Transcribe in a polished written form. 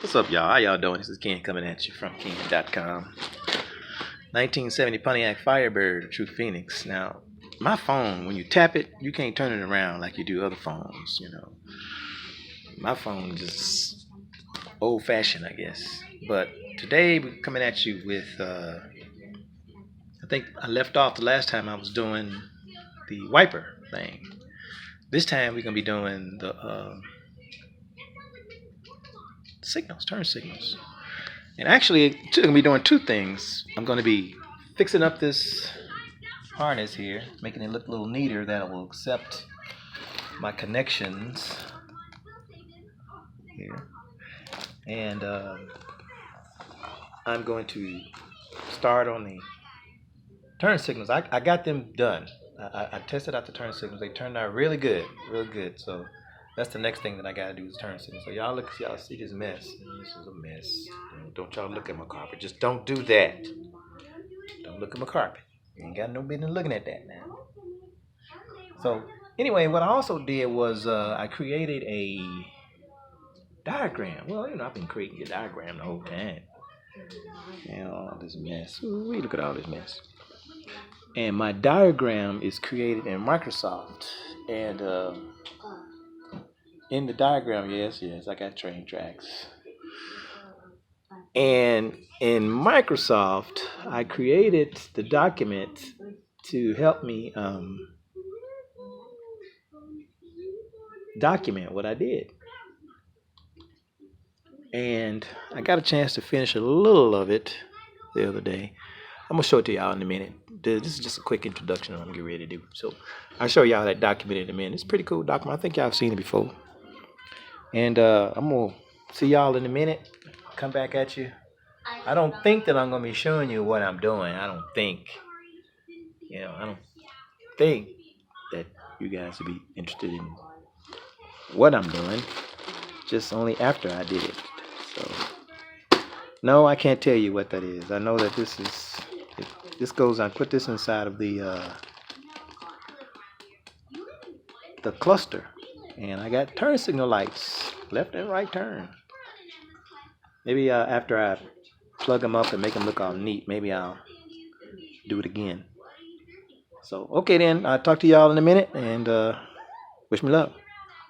What's up, y'all? How y'all doing? This is Ken coming at you from Ken.com. 1970 Pontiac Firebird, True Phoenix. Now, my phone, when you tap it, you can't turn it around like you do other phones, you know. My phone just old-fashioned, I guess. But today, we're coming at you with, I think I left off the last time I was doing the wiper thing. This time, we're going to be doing the signals, turn signals. And actually, I'm going to be doing two things. I'm going to be fixing up this harness here, making it look a little neater that it will accept my connections here. And I'm going to start on the turn signals. I got them done. I tested out the turn signals. They turned out really good, really good. So that's the next thing that I got to do is turn signals. So y'all see this mess. This is a mess. Don't y'all look at my carpet. Just don't do that. Don't look at my carpet. You ain't got no business looking at that now. So anyway, what I also did was I created a diagram. Well, I've been creating a diagram the whole time. And all this mess. Ooh, look at all this mess. And my diagram is created in Microsoft. And in the diagram, yes, I got train tracks. And in Microsoft, I created the document to help me document what I did. And I got a chance to finish a little of it the other day. I'm going to show it to y'all in a minute. This is just a quick introduction I'm getting ready to do. So I'll show y'all that document in a minute. It's a pretty cool document. I think y'all have seen it before. And I'm going to see y'all in a minute. Come back at you. I don't think that I'm going to be showing you what I'm doing. I don't think. I don't think that you guys would be interested in what I'm doing. Just only after I did it. So, no, I can't tell you what that is. I know that this goes on. Put this inside of the cluster. And I got turn signal lights. Left and right turn. Maybe after I plug them up and make them look all neat, maybe I'll do it again. So, okay then. I'll talk to y'all in a minute and wish me luck.